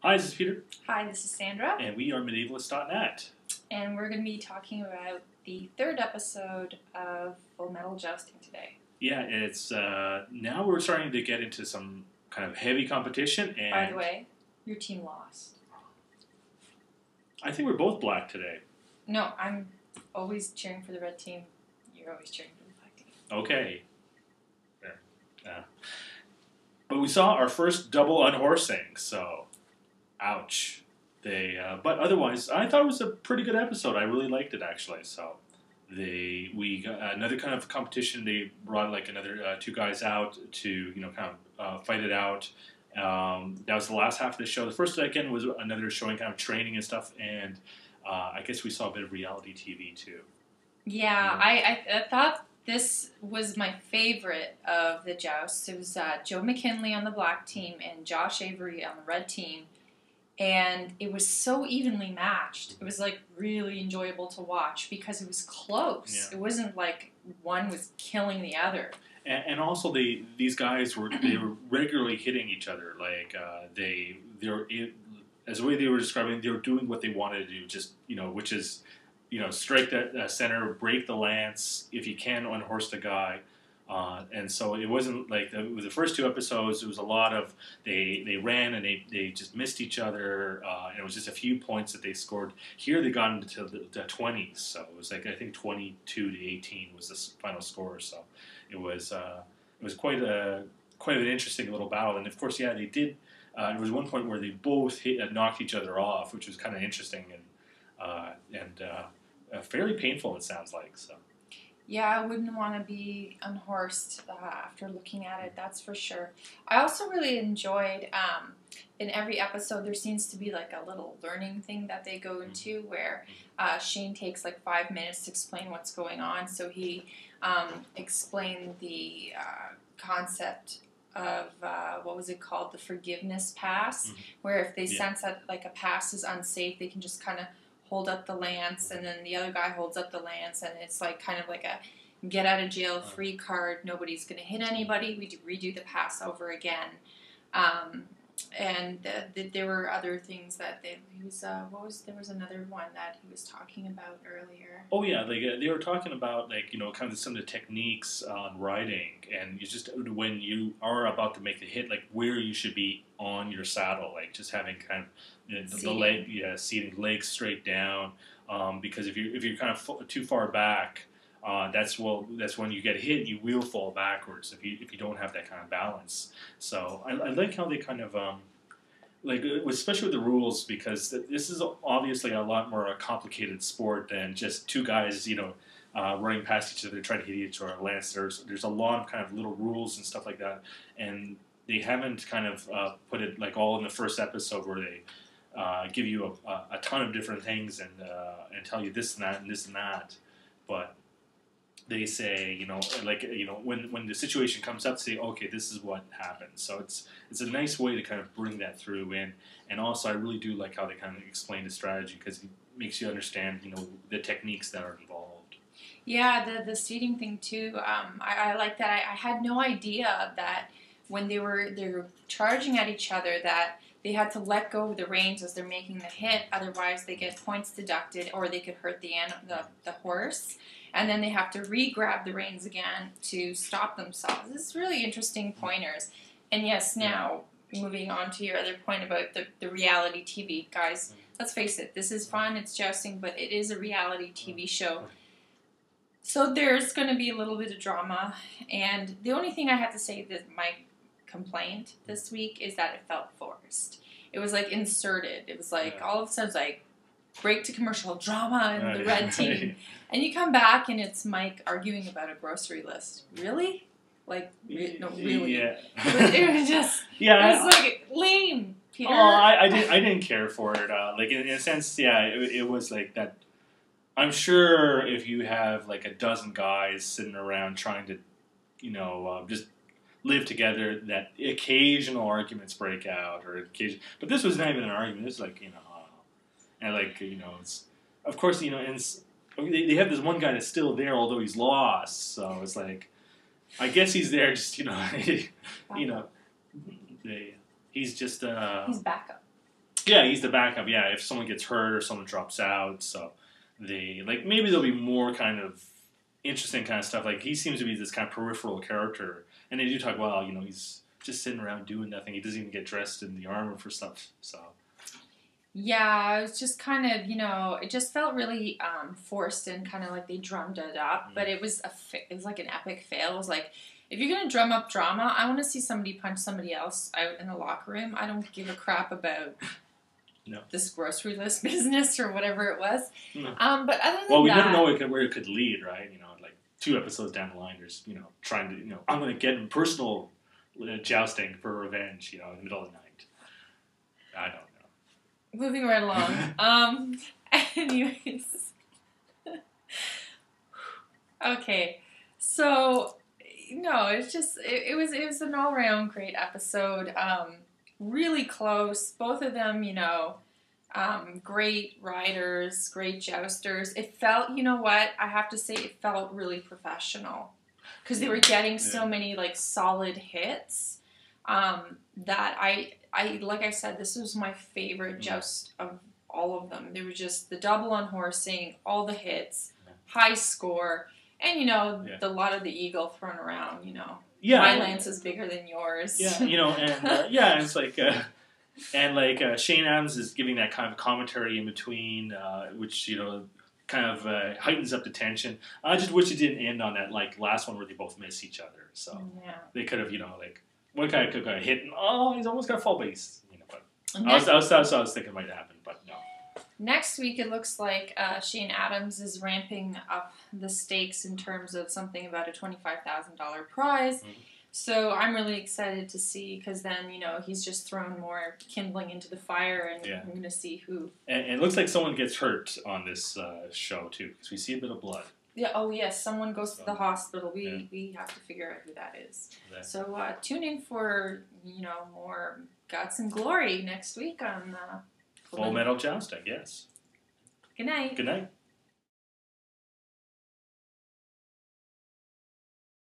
Hi, this is Peter. Hi, this is Sandra. And we are medievalist.net. And we're going to be talking about the third episode of Full Metal Jousting today. Yeah, it's now we're starting to get into some kind of heavy competition. And by the way, your team lost. I think we're both black today. No, I'm always cheering for the red team. You're always cheering for the black team. Okay. But we saw our first double unhorsing, so ouch. But otherwise, I thought it was a pretty good episode. I really liked it, actually. So we got another kind of competition. They brought like another two guys out to kind of fight it out. That was the last half of the show. The first again was another showing kind of training and stuff, and I guess we saw a bit of reality TV too. Yeah, I thought this was my favorite of the jousts. It was Joe McKinley on the black team and Josh Avery on the red team. And it was so evenly matched. It was like really enjoyable to watch because it was close. Yeah. It wasn't like one was killing the other. And also these guys were regularly hitting each other. Like as the way they were describing, they were doing what they wanted to do. Just which is strike that center, break the lance if you can, unhorse the guy. And so it wasn't like with the first two episodes. It was a lot of they ran and they just missed each other, and it was just a few points that they scored. Here they got into the 20s, so it was like I think 22-18 was the final score. So it was quite an interesting little battle. And of course, yeah, they did. There was one point where they both knocked each other off, which was kind of interesting and fairly painful. It sounds like so. Yeah, I wouldn't want to be unhorsed after looking at it, that's for sure. I also really enjoyed, in every episode, there seems to be like a little learning thing that they go into where Shane takes like 5 minutes to explain what's going on. So he explained the concept of, what was it called, the forgiveness pass, where if they sense that like a pass is unsafe, they can just kind of hold up the lance, and then the other guy holds up the lance, and it's like kind of like a get out of jail free card. Nobody's going to hit anybody. We redo the pass over again. And there were other things that there was another one that he was talking about earlier. Oh yeah, they were talking about kind of some of the techniques on riding, and you just when you are about to make the hit, like where you should be on your saddle, like just having kind of the leg, seating legs straight down, because if you're kind of too far back, that's when you get hit. You will fall backwards if you don't have that kind of balance. So I like how they kind of especially with the rules, because this is obviously a lot more a complicated sport than just two guys running past each other trying to hit each other. Lance, there's a lot of kind of little rules and stuff like that, and they haven't kind of put it like all in the first episode where they give you a ton of different things and tell you this and that and this and that, but they say, when the situation comes up, say, okay, this is what happened. So it's a nice way to kind of bring that through in. And also, I really do like how they kind of explain the strategy, because it makes you understand, the techniques that are involved. Yeah, the seating thing too. I like that. I had no idea that when they were charging at each other that they had to let go of the reins as they're making the hit. Otherwise, they get points deducted, or they could hurt the horse. And then they have to re-grab the reins again to stop themselves. This is really interesting pointers. And yes, now, moving on to your other point about the reality TV. Guys, let's face it, this is fun, it's jousting, but it is a reality TV show. So there's going to be a little bit of drama. And the only thing I have to say that my complaint this week is that it felt forced. It was like inserted. It was like all of a sudden it's like break to commercial, drama in the red team. And you come back and it's Mike arguing about a grocery list. Really? Like, no, really. Yeah. It was just, it was like lame, Peter. Oh, I didn't care for it. Like in a sense, yeah, it was like that. I'm sure if you have like a dozen guys sitting around trying to, just live together, that occasional arguments break out, but this was not even an argument. This was like, and like, it's, of course, and they have this one guy that's still there, although he's lost. So it's like, I guess he's there just, he's just, he's backup. Yeah, he's the backup. Yeah, if someone gets hurt or someone drops out, so they maybe there'll be more kind of interesting kind of stuff. Like he seems to be this kind of peripheral character, and they do talk. Well, he's just sitting around doing nothing. He doesn't even get dressed in the armor for stuff. So yeah, it was just kind of it just felt really forced and kind of like they drummed it up. But it was it was like an epic fail. It was like, if you're gonna drum up drama, I want to see somebody punch somebody else out in the locker room. I don't give a crap about this grocery list business or whatever it was. No. But other than well, we that, never know where it could lead, right? Like 2 episodes down the line, there's trying to I'm going to get in personal jousting for revenge, in the middle of the night. I don't know. Moving right along. Anyways, okay. So it's just it was an all around great episode. Really close. Both of them, great riders, great jousters. It felt, I have to say, it felt really professional because they were getting so many solid hits that I like I said, this was my favorite joust of all of them. They were just the double on horsing, all the hits, high score, and the lot of the eagle thrown around. Yeah, my lance is bigger than yours. Yeah, and it's like, and Shane Adams is giving that kind of commentary in between, which kind of heightens up the tension. I just wish it didn't end on that last one where they both miss each other. So they could have one guy could have hit and he's almost got a fall base. But I was thinking it might happen, but no. Next week, it looks like Shane Adams is ramping up the stakes in terms of something about a $25,000 prize. Mm-hmm. So I'm really excited to see, because then, he's just thrown more kindling into the fire, and I'm going to see who. And it looks like someone gets hurt on this show, too, because we see a bit of blood. Yeah. Oh, yes. Someone goes to the hospital. We have to figure out who that is. Yeah. So tune in for, more guts and glory next week on... Full Metal Jousting, yes. Good night. Good night.